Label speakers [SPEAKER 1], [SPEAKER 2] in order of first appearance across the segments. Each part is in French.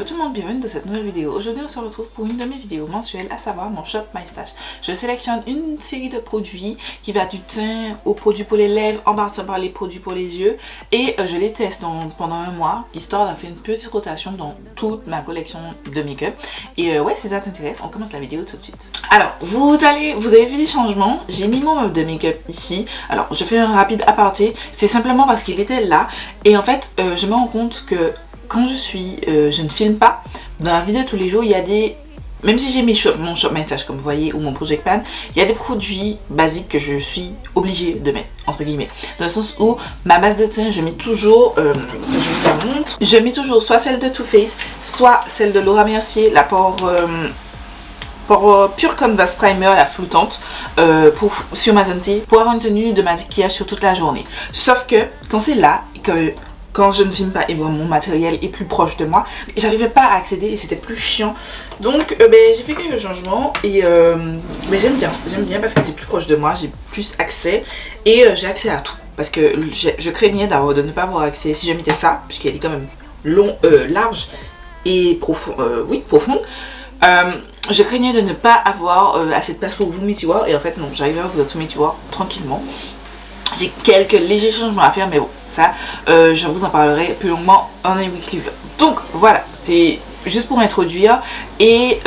[SPEAKER 1] Hello tout le monde, bienvenue dans cette nouvelle vidéo. Aujourd'hui on se retrouve pour une de mes vidéos mensuelles, à savoir mon Shop My Stash. Je sélectionne une série de produits qui va du teint aux produits pour les lèvres, en passant par les produits pour les yeux, et je les teste pendant un mois, histoire d'en faire une petite rotation dans toute ma collection de make-up. Et ouais, si ça t'intéresse, on commence la vidéo tout de suite. Alors, vous avez vu les changements. J'ai mis mon meuble de make-up ici. Alors, je fais un rapide aparté, c'est simplement parce qu'il était là, et en fait, je me rends compte que quand je ne filme pas, dans la vidéo de tous les jours, il y a des... Même si j'ai mis mon Shop My Stash comme vous voyez, ou mon Project Pan, il y a des produits basiques que je suis obligée de mettre, entre guillemets. Dans le sens où ma base de teint, je mets toujours, je mets toujours soit celle de Too Faced, soit celle de Laura Mercier, la Pure Canvas Primer, la floutante, sur ma zone T, pour avoir une tenue de maquillage sur toute la journée. Sauf que quand c'est là, quand je ne filme pas et bon, mon matériel est plus proche de moi, j'arrivais pas à accéder et c'était plus chiant. Donc j'ai fait quelques changements et j'aime bien parce que c'est plus proche de moi, j'ai plus accès et j'ai accès à tout. Parce que je craignais de ne pas avoir accès si je mettais ça, puisqu'elle est quand même large et profonde. Je craignais de ne pas avoir assez de place pour vous mes tiroirs et en fait non, j'arrivais à ouvrir tous mes tiroirs tranquillement. J'ai quelques légers changements à faire, mais bon, ça, je vous en parlerai plus longuement en un weekly vlog. Donc voilà, c'est juste pour introduire et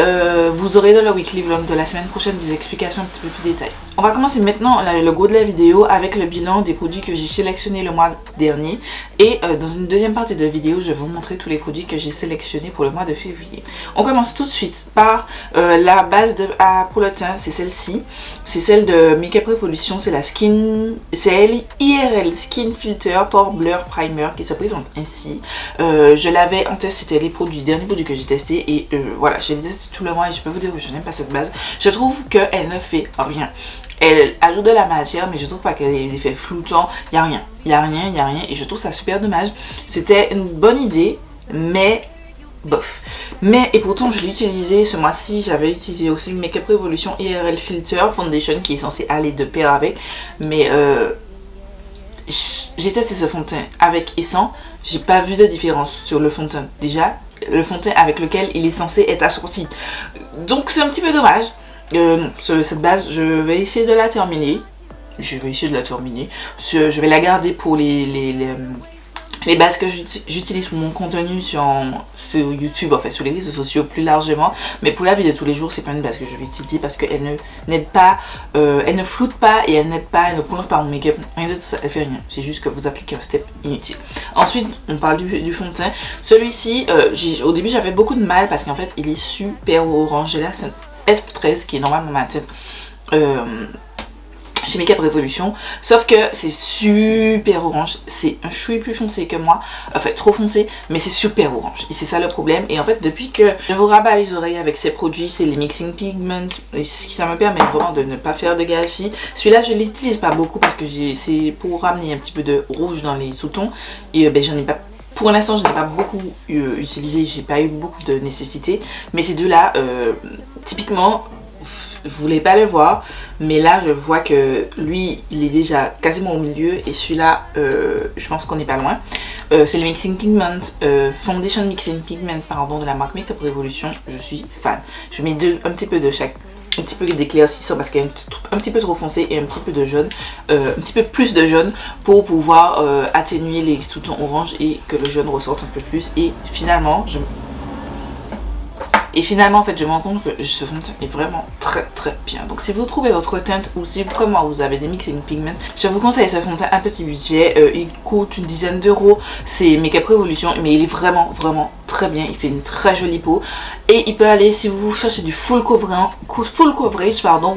[SPEAKER 1] vous aurez dans le weekly vlog de la semaine prochaine des explications un petit peu plus détaillées. On va commencer maintenant le gros de la vidéo avec le bilan des produits que j'ai sélectionnés le mois dernier et dans une deuxième partie de la vidéo, je vais vous montrer tous les produits que j'ai sélectionnés pour le mois de février. On commence tout de suite par la base pour le teint, c'est celle-ci, c'est celle de Makeup Revolution, c'est elle IRL Skin Filter Pore Blur Primer qui se présente ainsi. Je l'avais en test, c'était les derniers produits que j'ai testés et voilà, j'ai testé tout le mois et je peux vous dire que je n'aime pas cette base. Je trouve qu'elle ne fait rien. Elle ajoute de la matière, mais je trouve pas qu'elle ait des effets floutants. Il n'y a rien, et je trouve ça super dommage. C'était une bonne idée, mais bof. Et pourtant, je l'ai utilisé ce mois-ci. J'avais utilisé aussi Makeup Revolution IRL Filter Foundation qui est censé aller de pair avec. Mais j'ai testé ce fond de teint avec et sans. J'ai pas vu de différence sur le fond de teint. Déjà, le fond de teint avec lequel il est censé être assorti. Donc, c'est un petit peu dommage. Cette base, je vais essayer de la terminer. Je vais la garder pour les bases que j'utilise pour mon contenu sur YouTube, enfin sur les réseaux sociaux plus largement. Mais pour la vie de tous les jours, c'est pas une base que je vais utiliser parce qu'elle n'aide pas, elle ne floute pas et elle n'aide pas, elle ne plonge pas mon make-up. Rien de tout ça, elle fait rien. C'est juste que vous appliquez un step inutile. Ensuite, on parle du fond de teint. Celui-ci, au début, j'avais beaucoup de mal parce qu'en fait, il est super orange. J'ai là, c'est F13 qui est normalement ma teinte chez Makeup Revolution, sauf que c'est super orange, c'est un chouï plus foncé que moi, enfin trop foncé, mais c'est super orange et c'est ça le problème. Et en fait depuis que je vous rabats les oreilles avec ces produits, c'est les mixing pigments, ça me permet vraiment de ne pas faire de gâchis. Celui-là je l'utilise pas beaucoup parce que c'est pour ramener un petit peu de rouge dans les sous-tons et j'en ai pas. Pour l'instant, je n'ai pas beaucoup utilisé, j'ai pas eu beaucoup de nécessité. Mais ces deux-là, typiquement, vous voulez pas le voir. Mais là, je vois que lui, il est déjà quasiment au milieu. Et celui-là, je pense qu'on n'est pas loin. C'est le Mixing Pigment, Foundation Mixing Pigment, pardon, de la marque Makeup Revolution. Je suis fan. Je mets un petit peu de chaque. Un petit peu d'éclaircissant parce qu'elle est un petit peu trop foncé et un petit peu de jaune, un petit peu plus de jaune pour pouvoir atténuer les sous-tons orange et que le jaune ressorte un peu plus. Et finalement, en fait, je me rends compte que ce fond de teint est vraiment très bien. Donc si vous trouvez votre teinte ou si vous, comme moi, vous avez des mixing pigments, je vous conseille ce fond de teint à petit budget. Il coûte une dizaine d'euros. C'est Makeup Revolution, mais il est vraiment très bien. Il fait une très jolie peau. Et il peut aller, si vous cherchez du full coverage, vous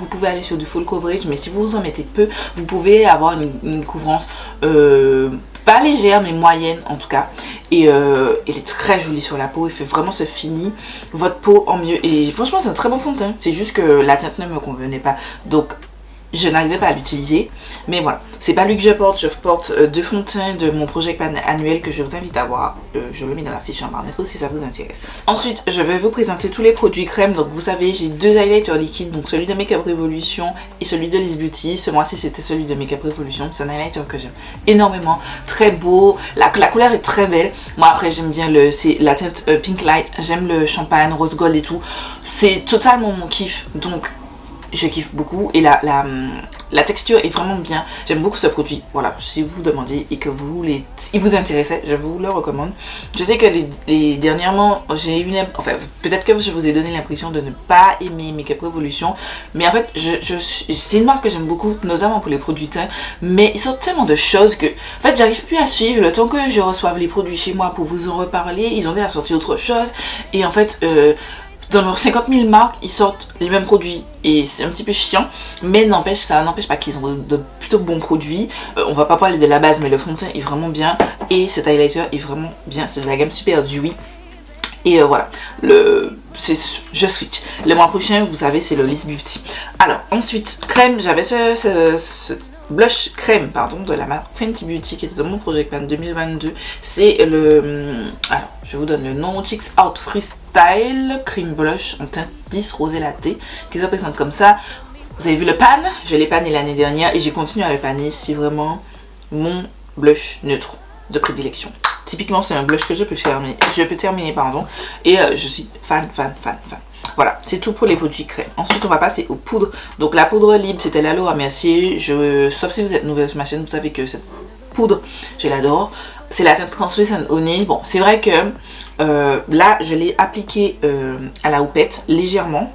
[SPEAKER 1] pouvez aller sur du full coverage. Mais si vous en mettez peu, vous pouvez avoir une couvrance pas légère mais moyenne en tout cas. Et il est très joli sur la peau, il fait vraiment ce fini votre peau en mieux. Et franchement c'est un très bon fond de teint, c'est juste que la teinte ne me convenait pas. Donc je n'arrivais pas à l'utiliser. Mais voilà, c'est pas lui que je porte deux fonds de teint de mon projet pan annuel que je vous invite à voir. Je le mets dans la fiche en barre d'infos si ça vous intéresse. Ensuite, je vais vous présenter tous les produits crème. Donc vous savez, j'ai deux highlighters liquides, donc celui de Makeup Revolution et celui de Liz Beauty. Ce mois-ci c'était celui de Makeup Revolution, c'est un highlighter que j'aime énormément, très beau, la couleur est très belle. Moi après j'aime bien c'est la teinte Pink Light, j'aime le champagne, rose gold et tout. C'est totalement mon kiff, donc je kiffe beaucoup et la texture est vraiment bien. J'aime beaucoup ce produit. Voilà, si vous vous demandez et que il vous intéressait, je vous le recommande. Je sais que les dernièrement, j'ai eu enfin peut-être que je vous ai donné l'impression de ne pas aimer Makeup Revolution, mais en fait, c'est une marque que j'aime beaucoup, notamment pour les produits teint, mais ils sortent tellement de choses que en fait, j'arrive plus à suivre. Le temps que je reçoive les produits chez moi pour vous en reparler, ils ont déjà sorti autre chose et en fait dans leurs 50 000 marques, ils sortent les mêmes produits et c'est un petit peu chiant, mais ça n'empêche pas qu'ils ont de plutôt bons produits. On va pas parler de la base, mais le fond de teint est vraiment bien et cet highlighter est vraiment bien. C'est de la gamme Super Dewy. Et voilà, je switch. Le mois prochain, vous savez, c'est le Liz Beauty. Alors, ensuite, crème, j'avais ce blush crème, pardon, de la marque Fenty Beauty qui était dans mon projet pan 2022. C'est alors, je vous donne le nom, Chicks Out Freestyle Cream Blush en teinte lisse rosé latte qui se présente comme ça. Vous avez vu le pan, je l'ai pané l'année dernière et j'ai continué à le paner. C'est vraiment mon blush neutre de prédilection. Typiquement, c'est un blush que je peux terminer, pardon, et je suis fan. Voilà, c'est tout pour les produits crème. Ensuite, on va passer aux poudres. Donc, la poudre libre, c'était l'Aloe à Mercier. Sauf si vous êtes nouvelle sur ma chaîne, vous savez que cette poudre, je l'adore. C'est la teinte Translucent Honey. Bon, c'est vrai que là, je l'ai appliquée à la houppette, légèrement.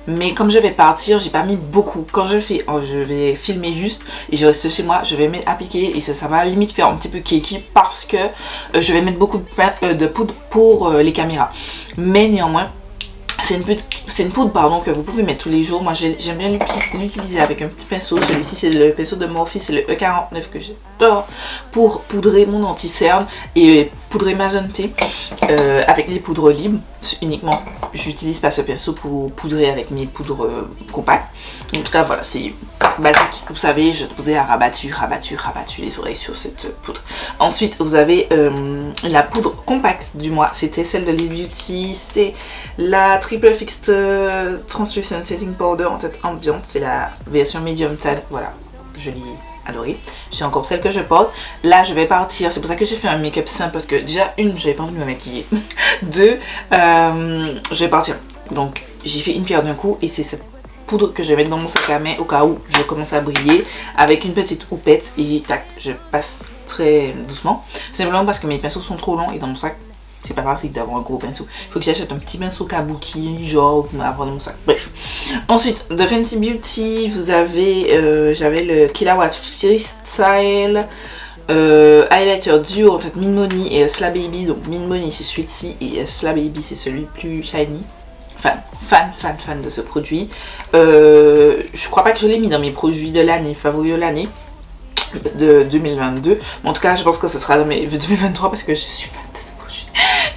[SPEAKER 1] Mais comme je vais partir, j'ai pas mis beaucoup. Quand je vais filmer juste et je reste chez moi, je vais appliquer et ça va limite faire un petit peu cakey parce que je vais mettre beaucoup de poudre pour les caméras. Mais néanmoins, c'est une poudre pardon, que vous pouvez mettre tous les jours. Moi j'aime bien l'utiliser avec un petit pinceau. Celui-ci c'est le pinceau de Morphe, c'est le E49 que j'adore pour poudrer mon anti-cerne et poudrer ma zone T avec les poudres libres uniquement. J'utilise pas ce pinceau pour poudrer avec mes poudres compactes. En tout cas voilà, c'est basique. Vous savez, je vous ai rabattu les oreilles sur cette poudre. Ensuite vous avez la poudre compacte du mois. C'était celle de Liz Beauty. C'est la Triple Fixed Translucent Setting Powder en teinte ambiante. C'est la version medium tan. Voilà, je l'ai adorée. C'est encore celle que je porte. Là je vais partir. C'est pour ça que j'ai fait un make-up simple parce que déjà j'avais pas envie de me maquiller. Deux, je vais partir. Donc j'ai fait une pierre d'un coup et c'est cette poudre que je vais mettre dans mon sac à main au cas où je commence à briller avec une petite houppette et tac, je passe très doucement. Simplement parce que mes pinceaux sont trop longs et dans mon sac c'est pas pratique d'avoir un gros pinceau. Il faut que j'achète un petit pinceau kabuki genre pour avoir dans mon sac. Bref. Ensuite, de Fenty Beauty, vous avez j'avais le Killawatt Freestyle highlighter duo en teinte Min Money et Sla Baby. Donc Min Money c'est celui-ci et Sla Baby c'est celui plus shiny. Fan de ce produit. Je crois pas que je l'ai mis dans mes produits de l'année, favoris de l'année de 2022. Mais en tout cas, je pense que ce sera dans mes 2023 parce que je suis fan de ce produit.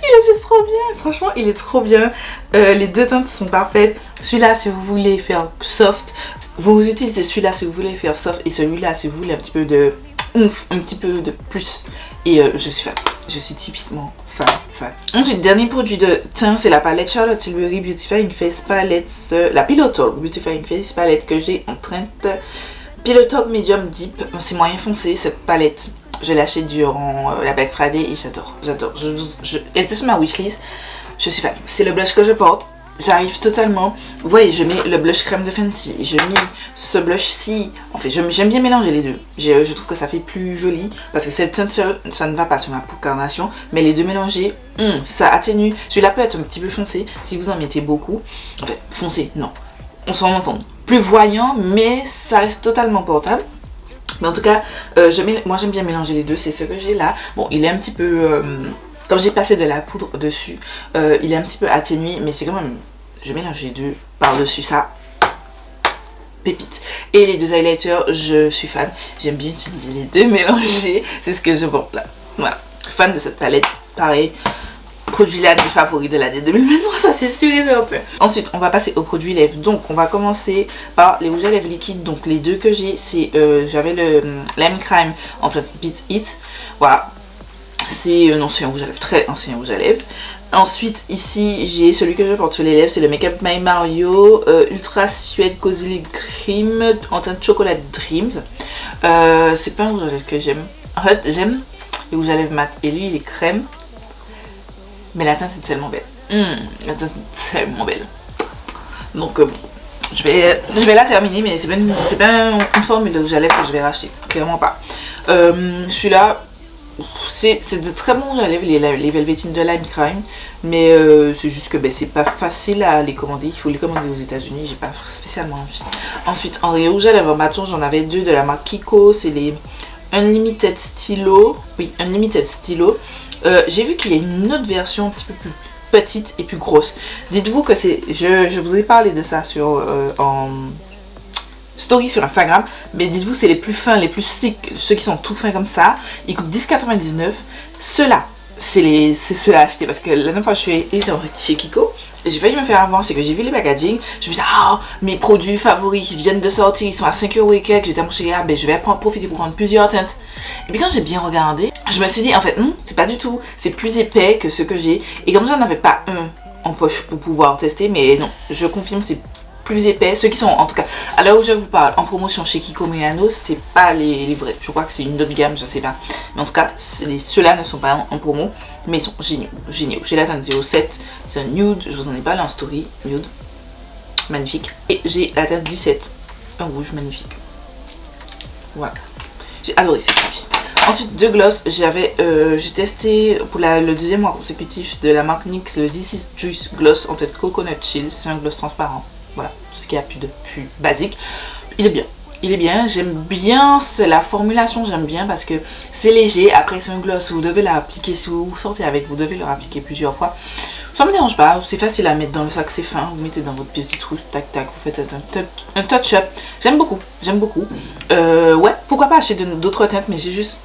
[SPEAKER 1] Il est juste trop bien. Franchement, il est trop bien. Les deux teintes sont parfaites. Celui-là, si vous voulez faire soft, vous utilisez celui-là si vous voulez faire soft et celui-là si vous voulez un petit peu de oomph, un petit peu de plus. Et je suis fan. Je suis typiquement fan. Ensuite, dernier produit de teint, c'est la palette Charlotte Tilbury Beautifying Face Palette, la Pillow Talk Beautifying Face Palette que j'ai en teinte Pillow Talk Medium Deep. C'est moyen foncé cette palette. Je l'ai achetée durant la Black Friday et j'adore. Elle était sur ma wishlist. Je suis fan. C'est le blush que je porte. J'arrive totalement. Vous voyez, je mets le blush crème de Fenty. Je mets ce blush-ci. En fait, j'aime bien mélanger les deux. Je trouve que ça fait plus joli. Parce que cette teinte seule, ça ne va pas sur ma peau carnation. Mais les deux mélangés, ça atténue. Celui-là peut être un petit peu foncé si vous en mettez beaucoup. En fait, foncé, non. On s'en entend. Plus voyant, mais ça reste totalement portable. Mais en tout cas, moi j'aime bien mélanger les deux. C'est ce que j'ai là. Bon, il est un petit peu... Comme j'ai passé de la poudre dessus, il est un petit peu atténué, mais c'est quand même... Je mélange les deux par-dessus ça. Pépite. Et les deux highlighters, je suis fan. J'aime bien utiliser les deux mélangés. C'est ce que je porte là. Voilà. Fan de cette palette. Pareil. produit l'année favori de l'année 2023, ça c'est sûr et certain. Ensuite, on va passer aux produits lèvres. Donc, on va commencer par les rouges à lèvres liquides. Donc, les deux que j'ai, c'est j'avais le Lime Crime en fait Beat It. Voilà, c'est un ancien rouge à lèvres, très ancien rouge à lèvres. Ensuite, ici, j'ai celui que je porte sur les lèvres, c'est le Make Up by Mario Ultra Suede Cozy Lip Cream en teinte Chocolate Dreams. C'est pas un rouge à lèvres que j'aime. En fait, j'aime les rouges à lèvres mat et lui, il est crème. Mais la teinte est tellement belle. La teinte est tellement belle. Donc, bon, je vais la terminer, mais c'est pas une formule de rouge à lèvres que je vais racheter. Clairement pas. Celui-là, c'est de très bons rouges à lèvres, les Velvetines de Lime Crime. Mais c'est juste que c'est pas facile à les commander. Il faut les commander aux États-Unis. J'ai pas spécialement envie. Ensuite, en rouge à lèvres bâton, j'en avais deux de la marque Kiko. C'est les Unlimited Stylo. Oui, Unlimited Stylo. J'ai vu qu'il y a une autre version un petit peu plus petite et plus grosse. Dites-vous que c'est... Je vous ai parlé de ça sur en story sur Instagram. Mais dites-vous c'est les plus fins, les plus slick, ceux qui sont tout fins comme ça. Ils coûtent 10,99. Ceux-là, c'est ceux-là à acheter. Parce que la dernière fois je suis allée chez Kiko, j'ai failli me faire avoir, c'est que j'ai vu les packaging. Je me suis dit, mes produits favoris qui viennent de sortir, ils sont à 5€ et quelques. J'étais à mon chez je vais profiter pour prendre plusieurs teintes. Et puis quand j'ai bien regardé, je me suis dit en fait non, c'est pas du tout, c'est plus épais que ceux que j'ai. Et comme j'en avais pas un en poche pour pouvoir tester, mais non, je confirme c'est plus épais. Ceux qui sont en tout cas, à l'heure où je vous parle, en promotion chez Kiko Milano, c'est pas les vrais. Je crois que c'est une autre gamme, je sais pas. Mais en tout cas, ceux-là ne sont pas en promo, mais ils sont géniaux. Géniaux. J'ai la teinte 07, c'est un nude, je vous en ai parlé en story, nude, magnifique. Et j'ai la teinte 17, un rouge magnifique. Voilà. J'ai adoré ces produits. Ensuite, deux gloss. J'ai testé pour le deuxième mois consécutif de la marque NYX le This Is Juice Gloss en tête Coconut Chill. C'est un gloss transparent. Voilà, tout ce qu'il y a plus basique. Il est bien. Il est bien. J'aime bien la formulation. J'aime bien parce que c'est léger. Après, c'est un gloss. Vous devez l'appliquer. Si vous sortez avec, vous devez le appliquer plusieurs fois. Ça me dérange pas, c'est facile à mettre dans le sac, c'est fin, vous mettez dans votre petite trousse, tac tac, vous faites un touch-up. J'aime beaucoup, j'aime beaucoup. Ouais, pourquoi pas acheter d'autres teintes, mais j'ai juste...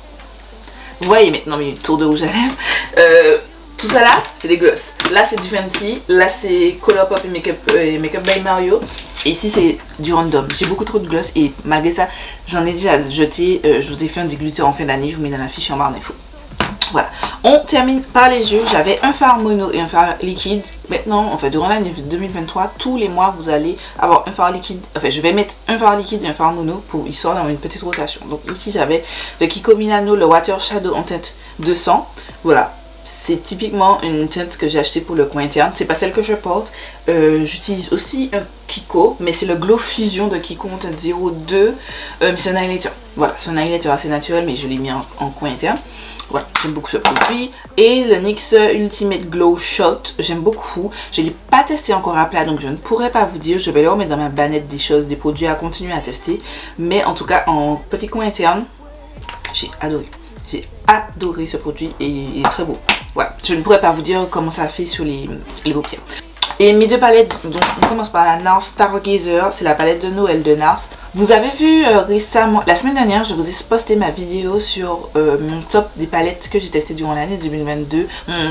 [SPEAKER 1] Vous voyez maintenant mes tours de rouge à lèvres. Tout ça là, c'est des gloss. Là c'est du Fenty, là c'est Colourpop et Make Up by Mario. Et ici c'est du random. J'ai beaucoup trop de gloss et malgré ça, j'en ai déjà jeté. Je vous ai fait un dégluteur en fin d'année, je vous mets dans la fiche en barre d'infos. Voilà, on termine par les yeux. J'avais un fard mono et un fard liquide. Maintenant, en fait, durant l'année 2023, tous les mois, vous allez avoir un fard liquide. Enfin, je vais mettre un fard liquide et un fard mono pour histoire d'avoir une petite rotation. Donc ici, j'avais le Kiko Milano, le Water Shadow en teinte 200. Voilà, c'est typiquement une teinte que j'ai acheté pour le coin interne. C'est pas celle que je porte. J'utilise aussi un Kiko, mais c'est le Glow Fusion de Kiko en teinte 02. Mais c'est un highlighter. Voilà, c'est un highlighter assez naturel, mais je l'ai mis en coin interne. Voilà, j'aime beaucoup ce produit. Et le NYX Ultimate Glow Shot, j'aime beaucoup. Je ne l'ai pas testé encore à plat, donc je ne pourrais pas vous dire. Je vais le remettre dans ma banette des produits à continuer à tester. Mais en tout cas, en petit coin interne, j'ai adoré. J'ai adoré ce produit et il est très beau. Voilà, je ne pourrais pas vous dire comment ça a fait sur les paupières. Et mes deux palettes, donc on commence par la NARS Stargazer, c'est la palette de Noël de NARS. Vous avez vu récemment, la semaine dernière, je vous ai posté ma vidéo sur mon top des palettes que j'ai testées durant l'année 2022,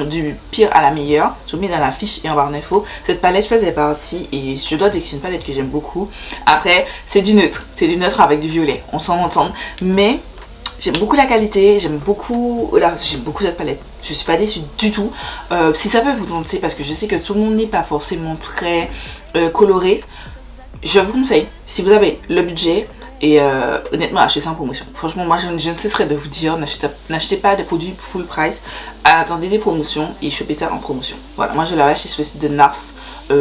[SPEAKER 1] du pire à la meilleure. Je vous mets dans la fiche et en barre d'infos. Cette palette faisait partie et je dois dire que c'est une palette que j'aime beaucoup. Après, c'est du neutre avec du violet, on s'en entend, mais... J'aime beaucoup la qualité, j'aime beaucoup cette palette. Je suis pas déçue du tout. Si ça peut vous tenter, parce que je sais que tout le monde n'est pas forcément très coloré, je vous conseille, si vous avez le budget, et honnêtement, achetez ça en promotion. Franchement, moi je ne cesserai de vous dire, n'achetez pas des produits full price, attendez des promotions et chopez ça en promotion. Voilà, moi je l'avais acheté sur le site de NARS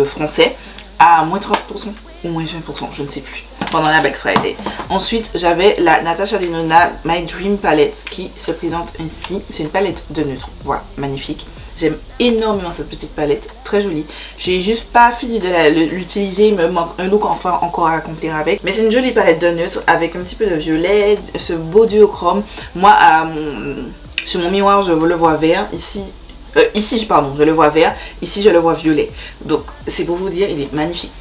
[SPEAKER 1] français à moins 30%. Ou moins 20%, je ne sais plus, pendant la Black Friday. Ensuite, j'avais la Natasha Denona My Dream Palette qui se présente ainsi. C'est une palette de neutre, voilà, magnifique. J'aime énormément cette petite palette, très jolie. J'ai juste pas fini de l'utiliser, il me manque un look enfin encore à accomplir avec. Mais c'est une jolie palette de neutre avec un petit peu de violet, ce beau duochrome. Moi, sur mon miroir, je le vois vert. Ici, pardon, je le vois vert. Ici, je le vois violet. Donc, c'est pour vous dire, il est magnifique.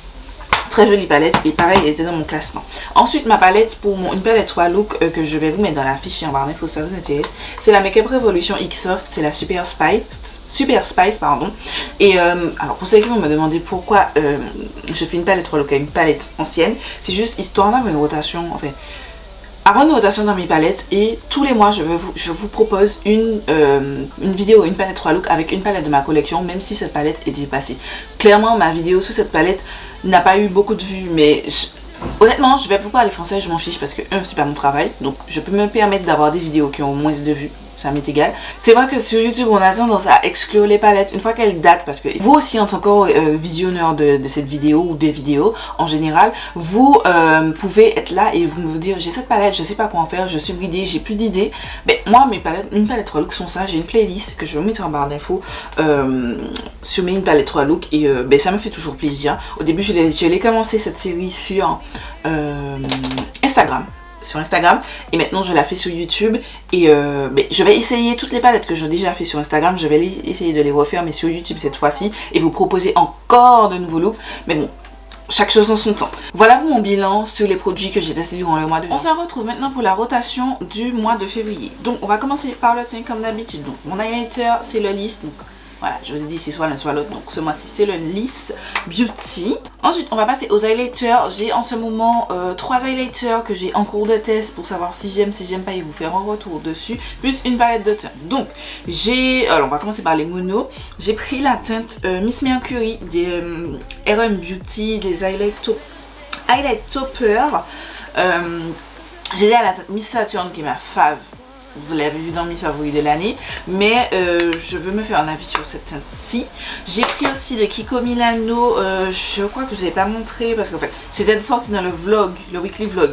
[SPEAKER 1] Très jolie palette et pareil elle était dans mon classement. Ensuite ma palette pour une palette 3 look que je vais vous mettre dans la fiche et en barre d'infos, ça vous intéresse. C'est la Make Up Revolution X Soft, c'est la Super Super Spice, pardon. Et alors pour ceux qui vont me demander pourquoi je fais une palette 3 look avec une palette ancienne, c'est juste histoire d'avoir une rotation, en fait. Avoir une rotation dans mes palettes et tous les mois je vous propose une vidéo, une palette 3 look avec une palette de ma collection, même si cette palette est dépassée. Clairement ma vidéo sur cette palette n'a pas eu beaucoup de vues, mais honnêtement je vais pas parler français, je m'en fiche parce que c'est pas mon travail, donc je peux me permettre d'avoir des vidéos qui ont moins de vues. Ça m'est égal. C'est vrai que sur YouTube on a tendance à exclure les palettes une fois qu'elles datent, parce que vous aussi en tant que visionneur de cette vidéo ou des vidéos en général, vous pouvez être là et vous me dire j'ai cette palette, je sais pas quoi en faire, je suis bridée, j'ai plus d'idées. Mais moi mes palettes, une palette 3 look sont ça, j'ai une playlist que je vais vous mettre en barre d'infos sur mes palette 3 look et ça me fait toujours plaisir. Au début je l'ai commencé cette série sur Instagram. Et maintenant je la fais sur YouTube et je vais essayer toutes les palettes que j'ai déjà fait sur Instagram, je vais essayer de les refaire mais sur YouTube cette fois-ci et vous proposer encore de nouveaux looks, mais bon, chaque chose en son temps. Voilà pour mon bilan sur les produits que j'ai testés durant le mois de février. On se retrouve maintenant pour la rotation du mois de février. Donc on va commencer par le teint comme d'habitude. Donc mon highlighter c'est le lisse, donc voilà, je vous ai dit c'est soit l'un soit l'autre, donc ce mois-ci c'est le Lisse Beauty. Ensuite on va passer aux highlighters. J'ai en ce moment 3 highlighters que j'ai en cours de test pour savoir si j'aime pas et vous faire un retour dessus, plus une palette de teint. Donc alors on va commencer par les monos. J'ai pris la teinte Miss Mercury des RM Beauty, des Highlight Topper. J'ai dit à la teinte Miss Saturn qui est ma fave. Vous l'avez vu dans mes favoris de l'année, mais je veux me faire un avis sur cette teinte-ci. J'ai pris aussi de Kiko Milano, je crois que je ne vous ai pas montré parce qu'en fait c'était sorti dans le vlog, le weekly vlog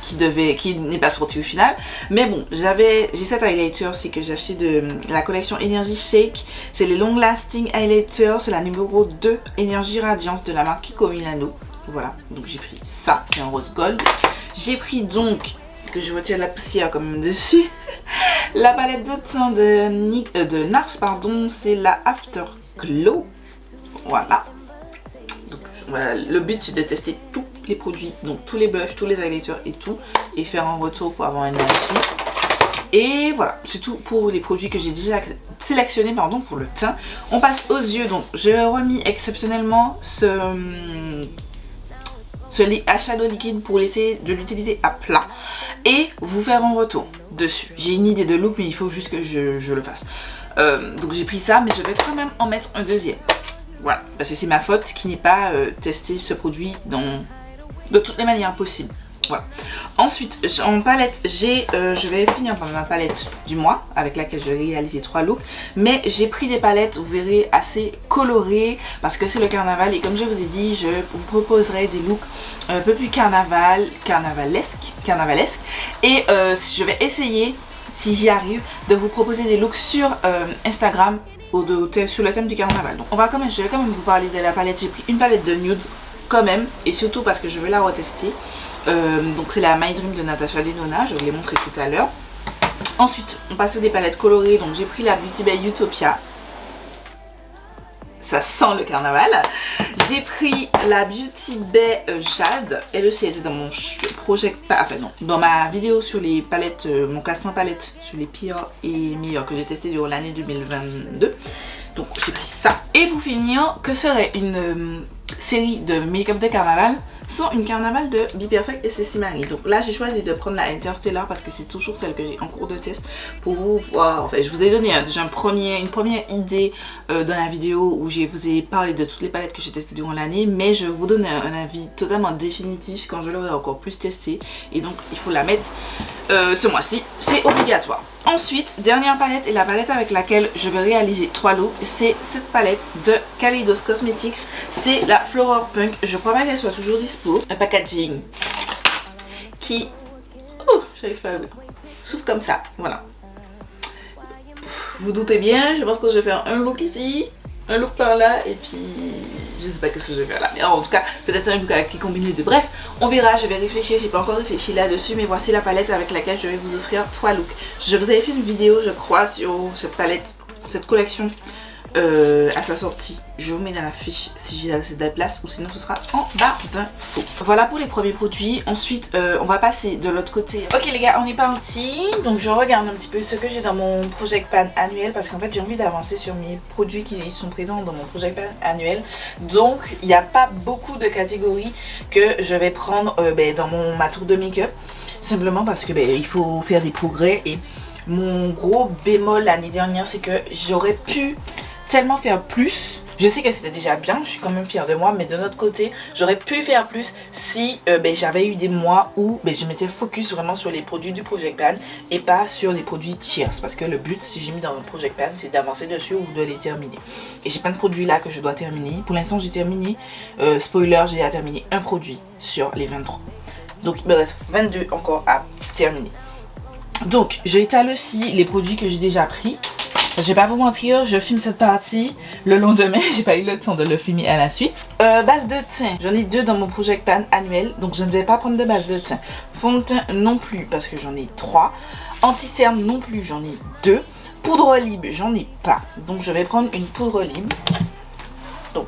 [SPEAKER 1] qui n'est pas sorti au final. Mais bon, j'ai cet highlighter aussi que j'ai acheté de la collection Energy Shake. C'est les Long Lasting Highlighter, c'est la numéro 2 Énergie Radiance de la marque Kiko Milano. Voilà, donc j'ai pris ça, c'est en rose gold. J'ai pris donc, que je retire la poussière quand même dessus, la palette de teint de NARS, pardon, c'est la Afterglow. Voilà. Donc, voilà. Le but c'est de tester tous les produits, donc tous les blushs, tous les highlighters et tout, et faire un retour pour avoir un avis. Et voilà, c'est tout pour les produits que j'ai déjà sélectionnés pour le teint. On passe aux yeux, donc j'ai remis exceptionnellement ce eyeshadow liquide pour essayer de l'utiliser à plat et vous faire un retour dessus. J'ai une idée de look mais il faut juste que je le fasse. Donc j'ai pris ça mais je vais quand même en mettre un deuxième. Voilà, parce que c'est ma faute qui n'ai pas testé ce produit de toutes les manières possibles. Voilà. Ensuite, en palette, je vais finir par ma palette du mois avec laquelle je vais réaliser 3 looks. Mais j'ai pris des palettes, vous verrez, assez colorées parce que c'est le carnaval. Et comme je vous ai dit, je vous proposerai des looks un peu plus carnavalesques. Et je vais essayer, si j'y arrive, de vous proposer des looks sur Instagram sur le thème du carnaval. Donc je vais quand même vous parler de la palette. J'ai pris une palette de nude quand même, et surtout parce que je vais la retester. Donc c'est la My Dream de Natasha Denona, je vous l'ai montré tout à l'heure. Ensuite on passe sur des palettes colorées, donc j'ai pris la Beauty by Utopia. Ça sent le carnaval. J'ai pris la Beauty Bay Jade. Elle aussi était dans mon projet, enfin non, dans ma vidéo sur les palettes, mon classement palette sur les pires et meilleurs que j'ai testé durant l'année 2022. Donc j'ai pris ça. Et pour finir, que serait une série de make-up de carnaval sans une carnaval de Be Perfect et Ceci Marie. Donc là j'ai choisi de prendre la Interstellar parce que c'est toujours celle que j'ai en cours de test pour vous voir. En fait je vous ai donné déjà une première idée dans la vidéo où je vous ai parlé de toutes les palettes que j'ai testées durant l'année, mais je vais vous donner un avis totalement définitif quand je l'aurai encore plus testé, et donc il faut la mettre ce mois-ci, c'est obligatoire. Ensuite, dernière palette, et la palette avec laquelle je vais réaliser 3 looks, c'est cette palette de Kaleidos Cosmetics. C'est la Floral Punk. Je crois pas qu'elle soit toujours dispo. Un packaging qui... Oh, j'arrive pas à le... Souffle comme ça, voilà. Vous doutez bien, je pense que je vais faire un look ici, un look par là, et puis... je sais pas qu'est-ce que je vais faire là, mais en tout cas peut-être un look avec les combinés de, bref on verra, je vais réfléchir, j'ai pas encore réfléchi là-dessus, mais voici la palette avec laquelle je vais vous offrir 3 looks. Je vous avais fait une vidéo je crois sur cette palette, cette collection à sa sortie. Je vous mets dans la fiche si j'ai assez de place ou sinon ce sera en bas d'infos. Voilà pour les premiers produits. Ensuite on va passer de l'autre côté. Ok les gars, on est parti. Donc je regarde un petit peu ce que j'ai dans mon Project Pan annuel parce qu'en fait j'ai envie d'avancer sur mes produits qui sont présents dans mon Project Pan annuel. Donc il n'y a pas beaucoup de catégories que je vais prendre dans ma tour de make-up. Simplement parce que il faut faire des progrès et mon gros bémol l'année dernière c'est que j'aurais pu tellement faire plus. Je sais que c'était déjà bien, je suis quand même fière de moi, mais de notre côté j'aurais pu faire plus si j'avais eu des mois où je m'étais focus vraiment sur les produits du Project Pan et pas sur les produits tiers, parce que le but si j'ai mis dans le Project Pan c'est d'avancer dessus ou de les terminer. Et j'ai plein de produits là que je dois terminer. Pour l'instant j'ai terminé, spoiler, j'ai à terminer un produit sur les 23. Donc il me reste 22 encore à terminer. Donc j'étale aussi les produits que j'ai déjà pris. Je vais pas vous mentir, je filme cette partie le lendemain, j'ai pas eu le temps de le filmer à la suite. Base de teint, j'en ai 2 dans mon Project Pan annuel, donc je ne vais pas prendre de base de teint. Fond de teint non plus parce que j'en ai 3. Anti-cerne non plus, j'en ai 2. Poudre libre, j'en ai pas, donc je vais prendre une poudre libre. Donc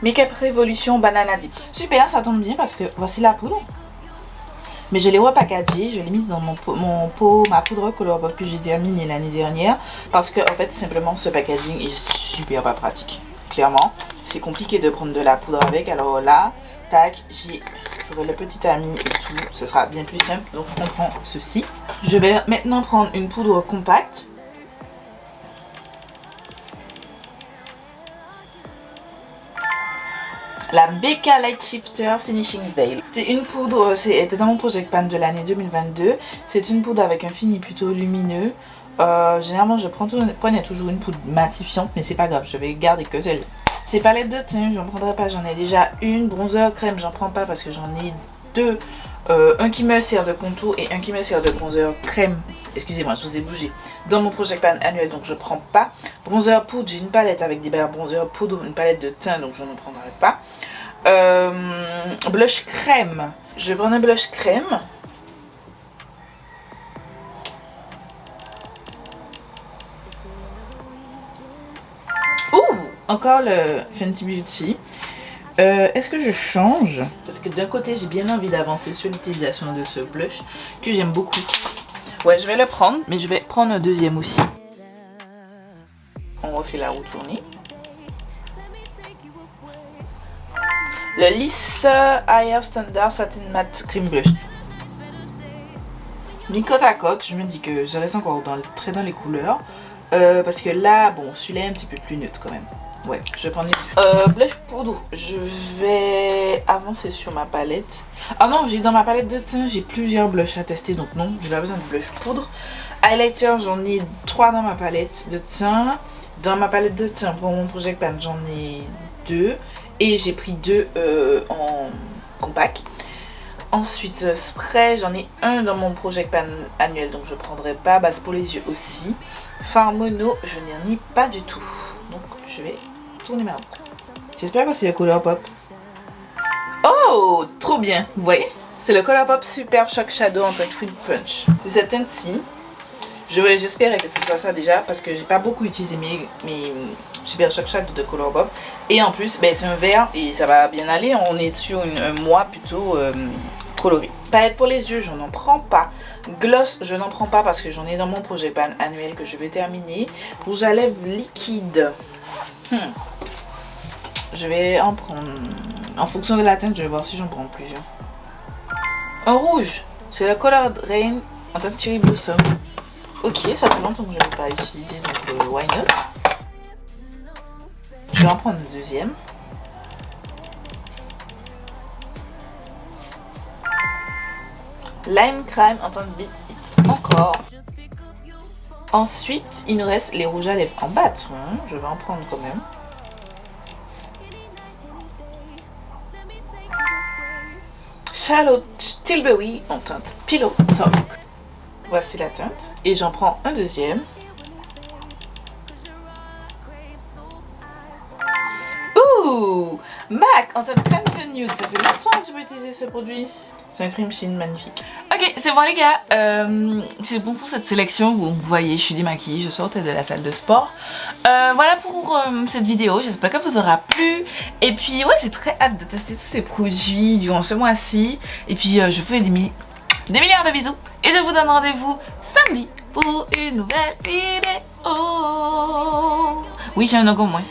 [SPEAKER 1] Make-up Révolution Banana Dip. Super, ça tombe bien parce que voici la poudre. Mais je l'ai repackagée, je l'ai mise dans ma poudre Colourpop que j'ai terminée l'année dernière. Parce que en fait simplement ce packaging est super pas pratique. Clairement, c'est compliqué de prendre de la poudre avec. Alors là, tac, j'aurai le petit ami et tout. Ce sera bien plus simple. Donc on prend ceci. Je vais maintenant prendre une poudre compacte. La Becca Light Shifter Finishing Veil. C'est une poudre, c'était dans mon Project Pan de l'année 2022. C'est une poudre avec un fini plutôt lumineux. Généralement je prenais toujours une poudre matifiante, mais c'est pas grave, je vais garder que celle-là. Ces palettes de teint, j'en prendrai pas, j'en ai déjà une. Bronzer crème, j'en prends pas parce que j'en ai 2. Un qui me sert de contour et un qui me sert de bronzer crème. Excusez-moi, je vous ai bougé. Dans mon Project Pan annuel, donc je prends pas. Bronzer poudre, j'ai une palette avec des bronzer poudre, une palette de teint, donc je n'en prendrai pas. Blush crème. Je vais prendre un blush crème. Ouh, encore le Fenty Beauty. Est-ce que je change? Parce que d'un côté j'ai bien envie d'avancer sur l'utilisation de ce blush que j'aime beaucoup. Ouais, je vais le prendre, mais je vais prendre un deuxième aussi. On refait la roue tournée. Le Lisa Higher Standard Satin Matte Cream Blush. Mis côte à côte, je me dis que je reste encore très dans les couleurs. Parce que là, bon, celui-là est un petit peu plus neutre quand même. Ouais, je vais prendre blush poudre. Je vais avancer sur ma palette. Ah non, dans ma palette de teint, j'ai plusieurs blushs à tester, donc non, j'ai pas besoin de blush poudre. Highlighter, j'en ai 3 dans ma palette de teint. Dans ma palette de teint pour mon Project Pan, j'en ai 2. Et j'ai pris 2 en compact. Ensuite, spray, j'en ai un dans mon Project Pan annuel, donc je prendrai pas. Base pour les yeux aussi. Fard mono, je n'en ai pas du tout. Donc je vais tourner ma roue. J'espère que c'est le Colourpop. Oh, trop bien. Vous voyez, c'est le Colourpop Super Shock Shadow en teinte Fruit Punch. C'est cette teinte-ci. J'espère que ce soit ça déjà parce que j'ai pas beaucoup utilisé mes Super Shock Shadow de Colourpop. Et en plus, c'est un vert et ça va bien aller. On est sur un mois plutôt coloré. Palette pour les yeux, je n'en prends pas. Gloss, je n'en prends pas parce que j'en ai dans mon Project Pan annuel que je vais terminer. Rouge à lèvres liquide. Je vais en prendre. En fonction de la teinte, je vais voir si j'en prends plusieurs. Un rouge, c'est le Colored Rain en teinte Cherry Blossom. Ok, ça fait longtemps que je n'ai pas utilisé, donc why not. Je vais en prendre une deuxième. Lime Crime en teinte Beat It. Encore. Ensuite, il nous reste les rouges à lèvres en bâton. Je vais en prendre quand même. Charlotte Tilbury en teinte Pillow Talk. Voici la teinte. Et j'en prends un deuxième. Ouh, MAC en teinte crème de nude. Ça fait longtemps que j'ai pas utilisé ce produit.
[SPEAKER 2] C'est un cream sheen magnifique.
[SPEAKER 1] Ok, c'est bon les gars, c'est bon pour cette sélection. Vous voyez, je suis démaquillée, je sortais de la salle de sport. Voilà pour cette vidéo, j'espère que vous aura plu. Et puis ouais, j'ai très hâte de tester tous ces produits durant ce mois-ci. Et puis je vous fais des milliards de bisous. Et je vous donne rendez-vous samedi pour une nouvelle vidéo. Oui, j'ai un logo moins.